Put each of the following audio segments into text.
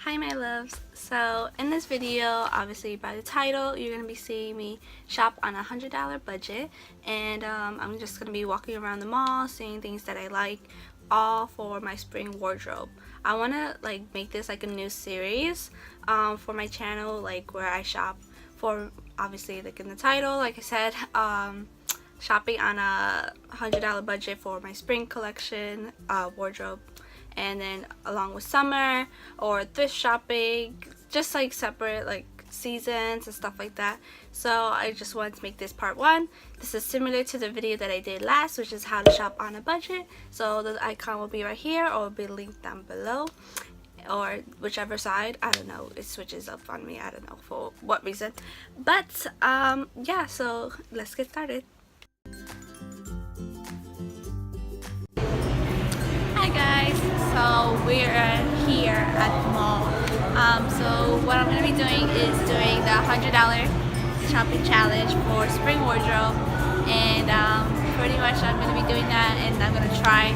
Hi my loves. So in this video, obviously by the title, you're going to be seeing me shop on a $100 budget, and I'm just going to be walking around the mall seeing things that I like, all for my spring wardrobe. I want to make this like a new series for my channel, like where I shop for, obviously like in the title, like I said, shopping on a $100 budget for my spring collection wardrobe, and then along with summer or thrift shopping, just like separate like seasons and stuff like that. So I just wanted to make this part one. This is similar to the video that I did last, which is how to shop on a budget. So the icon will be right here, or will be linked down below, or whichever side, I don't know, it switches up on me, I don't know for what reason. But yeah, so let's get started. Hi guys, so we're here at the mall. So what I'm going to be doing is doing the $100 shopping challenge for spring wardrobe, and pretty much I'm going to be doing that, and I'm going to try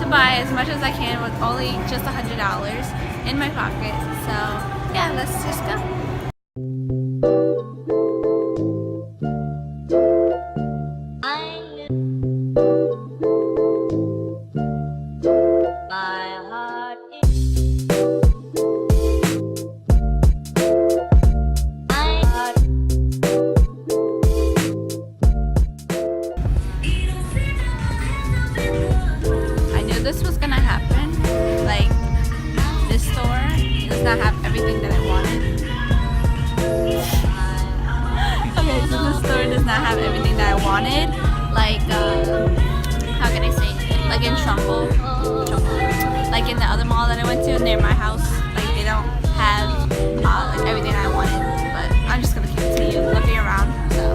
to buy as much as I can with only just $100 in my pocket. So yeah, let's just go. This was gonna happen. Like, this store does not have everything that I wanted. Okay, so this store does not have everything that I wanted. Like, how can I say it? Like in Trumbull. Like in the other mall that I went to near my house, like they don't have like everything I wanted. But I'm just gonna continue looking around. So.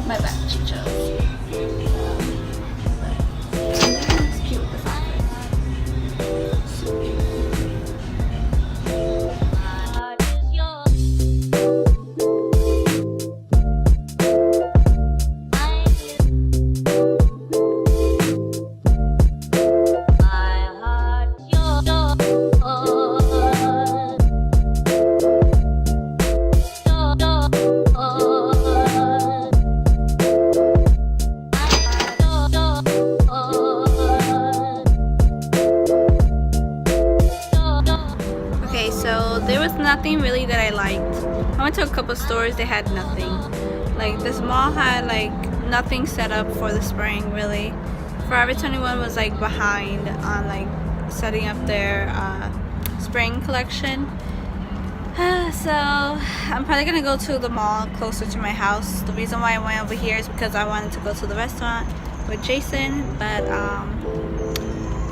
My back chichos. It's cute with this outfit. So cute. So there was nothing really that I liked. I went to a couple stores, they had nothing. Like this mall had like nothing set up for the spring really. Forever 21 was like behind on like setting up their spring collection. So I'm probably gonna go to the mall closer to my house. The reason why I went over here is because I wanted to go to the restaurant with Jason, but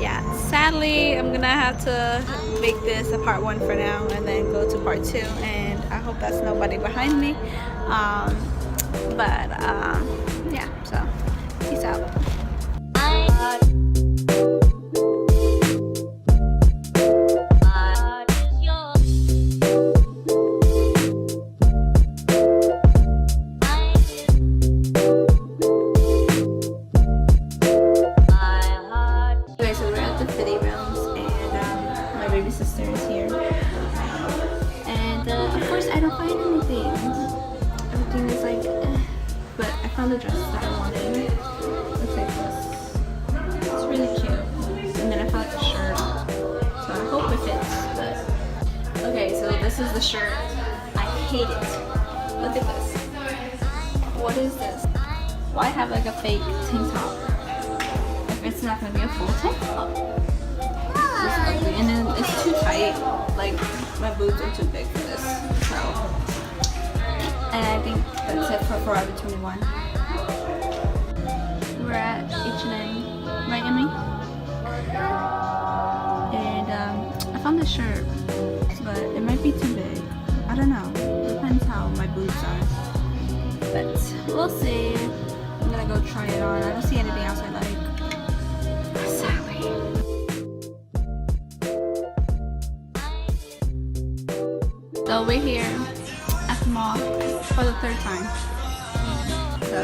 yeah, sadly I'm gonna have to make this a part one for now and then go to part two, and I hope that's nobody behind me. Yeah, so peace out. Baby sister is here, and of course I don't find anything. Everything is like but I found the dress that I wanted. Looks like this. It's really cute. And then I found the shirt, so I hope it fits. But okay, so this is the shirt. I hate it. Look at this. What is this? Why have like a fake tank top if it's not gonna be a full tank top? Ugly. And then it's too tight, like my boobs are too big for this, so, and I think that's it for Forever 21. We're at H&M, right, Emmy? And I found a shirt, but it might be too big. I don't know. Depends how my boobs are. But we'll see. I'm gonna go try it on. I don't see anything else I like. Sadly. So we're here at the mall for the third time. So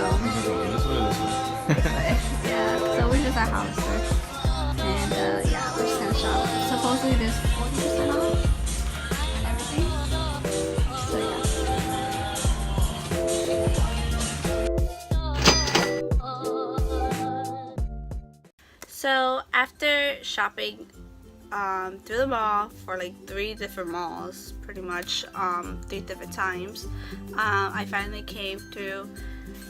yeah, so we're just at Hollister. And yeah, we're just gonna shop. Supposedly there's 40% off everything. So yeah. So after shopping through the mall for like 3 different malls, pretty much 3 different times, I finally came through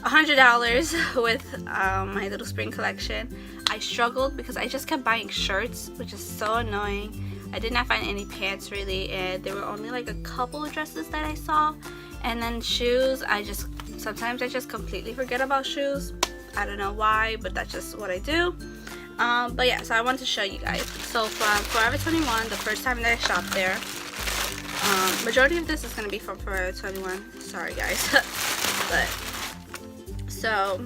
$100 with my little spring collection. I struggled because I just kept buying shirts, which is so annoying. I did not find any pants really, and there were only like a couple of dresses that I saw. And then shoes, sometimes I just completely forget about shoes. I don't know why, but that's just what I do. But yeah, so I wanted to show you guys. So from Forever 21, the first time that I shopped there, majority of this is going to be from Forever 21. Sorry guys. But so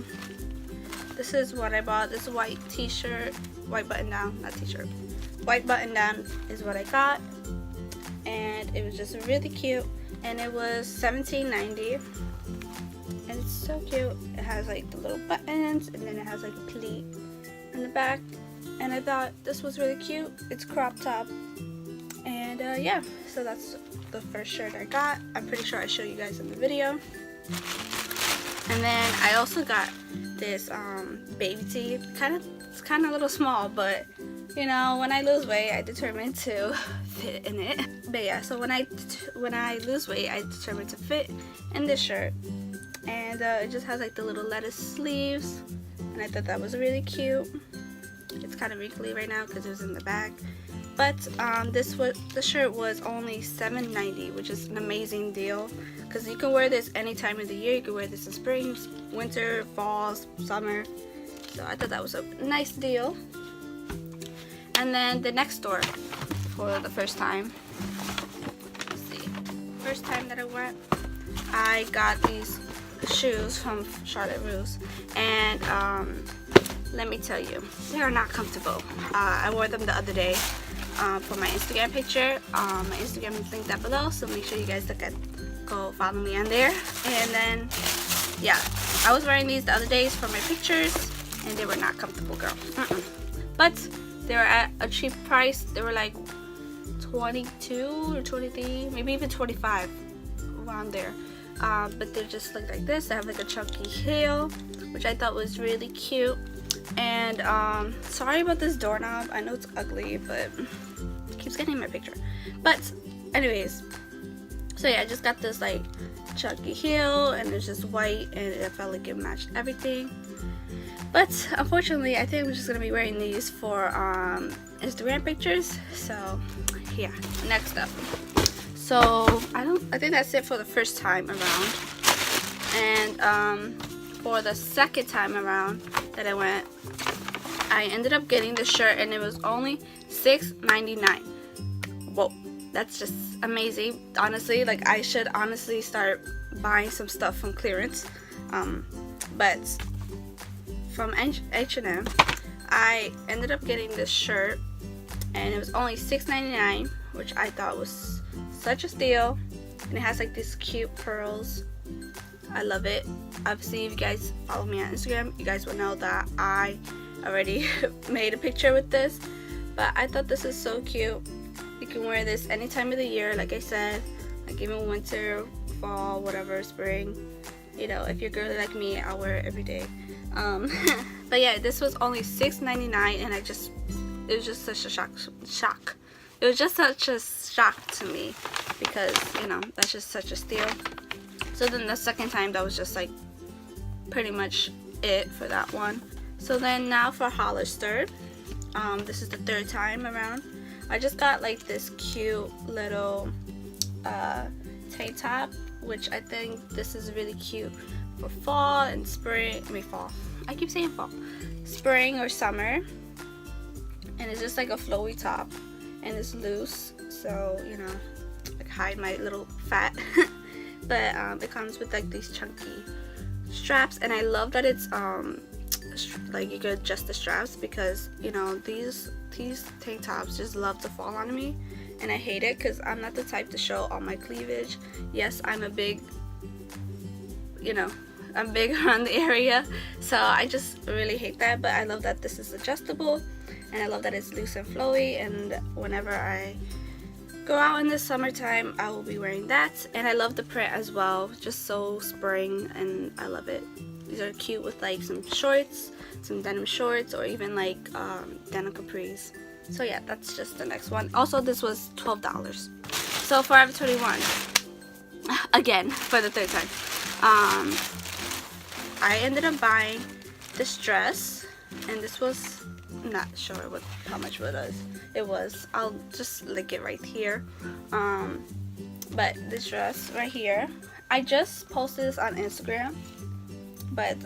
this is what I bought. This white t-shirt, white button down, not t-shirt, white button down is what I got, and it was just really cute, and it was $17.90, and it's so cute. It has like the little buttons, and then it has like a pleat in the back, and I thought this was really cute. It's crop top, and yeah, so that's the first shirt I got. I'm pretty sure I showed you guys in the video. And then I also got this baby tee. It's kind of a little small, but you know, when I lose weight, I determined to fit in it. But yeah, so when I lose weight, I determined to fit in this shirt, and it just has like the little lettuce sleeves, and I thought that was really cute. It's kind of wrinkly right now because it was in the back, but the shirt was only $7.90, which is an amazing deal because you can wear this any time of the year. You can wear this in spring, winter, fall, summer. So I thought that was a nice deal. And then the next store for the first time. Let's see. First time that I went, I got these shoes from Charlotte Russe, and let me tell you, they are not comfortable. I wore them the other day for my Instagram picture. My Instagram is linked down below, so make sure you guys go follow me on there. And then yeah, I was wearing these the other days for my pictures, and they were not comfortable, girl. But they were at a cheap price. They were like 22 or 23, maybe even 25, around there. But they just look like this. They have like a chunky heel, which I thought was really cute. And sorry about this doorknob. I know it's ugly, but it keeps getting in my picture. But anyways, so yeah, I just got this like chunky heel, and it's just white, and it felt like it matched everything. But unfortunately, I think I'm just gonna be wearing these for Instagram pictures. So yeah, next up. So I think that's it for the first time around. And for the second time around that I went, I ended up getting this shirt, and it was only $6.99. Whoa, that's just amazing. Honestly, like I should honestly start buying some stuff from clearance. But from H&M, I ended up getting this shirt, and it was only $6.99, which I thought was such a steal. And it has like these cute pearls. I love it. Obviously, if you guys follow me on Instagram, you guys will know that I already made a picture with this. But I thought this is so cute. You can wear this any time of the year, like I said, like even winter, fall, whatever, spring. You know, if you're girly like me, I'll wear it every day. But yeah, this was only $6.99, and it was just such a shock. It was just such a shock to me because, you know, that's just such a steal. So then the second time, that was just like pretty much it for that one. So then now for Hollister, this is the third time around. I just got like this cute little tank top, which I think this is really cute for fall and spring. Fall. I keep saying fall. Spring or summer. And it's just like a flowy top. and it's loose, so you know, like hide my little fat. But it comes with like these chunky straps, and I love that it's like you could adjust the straps, because you know these tank tops just love to fall on me, and I hate it because I'm not the type to show all my cleavage. Yes, I'm a big, you know, I'm big around the area, so I just really hate that. But I love that this is adjustable, and I love that it's loose and flowy, and whenever I go out in the summertime I will be wearing that. And I love the print as well, just so spring, and I love it. These are cute with like some shorts, some denim shorts, or even like denim capris. So yeah, that's just the next one. Also, this was $12. So Forever 21, again for the third time, I ended up buying this dress, and this was, not sure how much it was. I'll just link it right here. But this dress right here, I just posted this on Instagram, but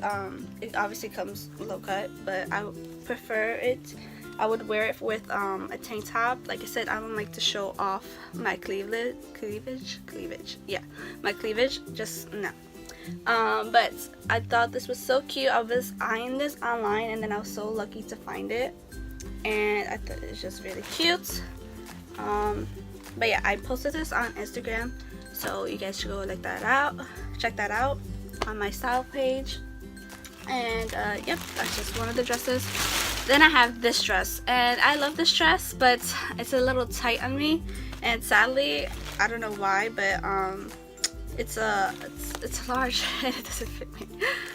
it obviously comes low cut, but I prefer it. I would wear it with a tank top. Like I said, I don't like to show off my cleavage. Yeah, my cleavage, just no. But I thought this was so cute. I was eyeing this online, and then I was so lucky to find it, and I thought it was just really cute. But yeah, I posted this on Instagram, so you guys should go check that out on my style page. And yep, that's just one of the dresses. Then I have this dress, and I love this dress, but it's a little tight on me, and sadly, I don't know why, but it's large and it doesn't fit me.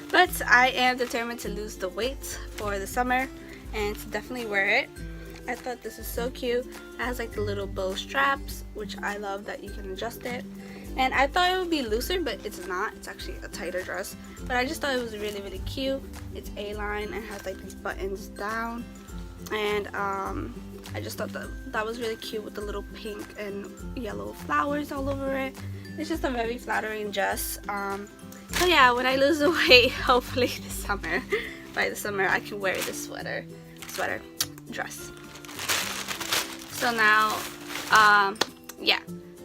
But I am determined to lose the weight for the summer and to definitely wear it. I thought this is so cute. It has like the little bow straps, which I love that you can adjust it. And I thought it would be looser, but it's not. It's actually a tighter dress. But I just thought it was really, really cute. It's A-line and has like these buttons down. And I just thought that was really cute with the little pink and yellow flowers all over it. It's just a very flattering dress. So yeah, when I lose the weight, hopefully this summer, by the summer, I can wear this dress. So now, yeah.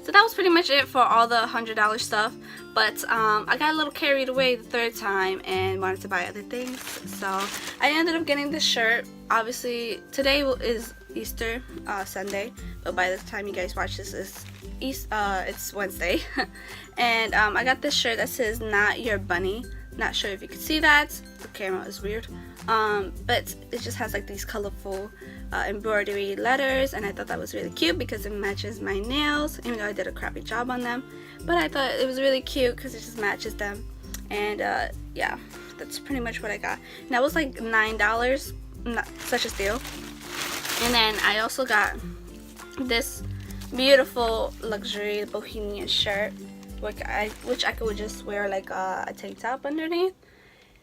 So that was pretty much it for all the $100 stuff. But I got a little carried away the third time and wanted to buy other things. So I ended up getting this shirt. Obviously, today is Easter Sunday, but by the time you guys watch this, it's Wednesday. And I got this shirt that says "Not Your Bunny." Not sure if you can see that. The camera is weird. But it just has like these colorful embroidery letters, and I thought that was really cute because it matches my nails, even though I did a crappy job on them. But I thought it was really cute because it just matches them. And yeah, that's pretty much what I got. And that was like $9. Not such a steal. And then I also got this beautiful luxury bohemian shirt, which I could just wear like a tank top underneath.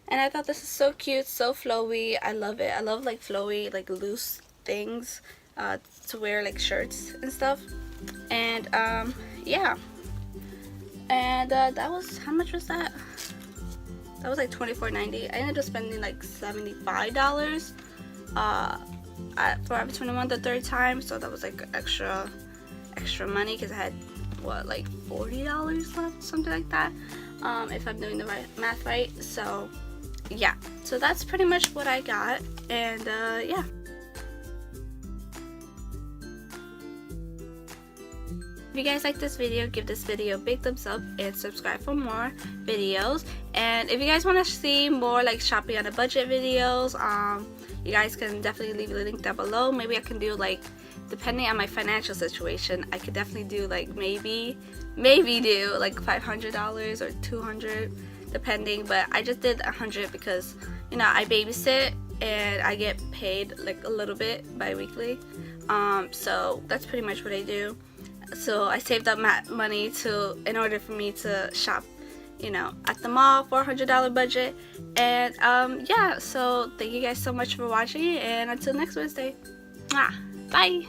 And I thought this is so cute, so flowy. I love it. I love like flowy, like loose things to wear like shirts and stuff. And yeah. And that was, how much was that? That was like $24.90. I ended up spending like $75 at Forever 21 the third time, so that was like extra money because I had what, like $40 left, something like that, if I'm doing the math right. So yeah, so that's pretty much what I got. And yeah, if you guys like this video, give this video a big thumbs up and subscribe for more videos. And if you guys want to see more like shopping on a budget videos, you guys can definitely leave a link down below. Maybe I can do like, depending on my financial situation, I could definitely do like maybe do like $500 or $200 depending. But I just did $100 because, you know, I babysit and I get paid like a little bit bi-weekly. So that's pretty much what I do. So I saved up money in order for me to shop, you know, at the mall for a $100 budget. And yeah, so thank you guys so much for watching, and until next Wednesday, bye.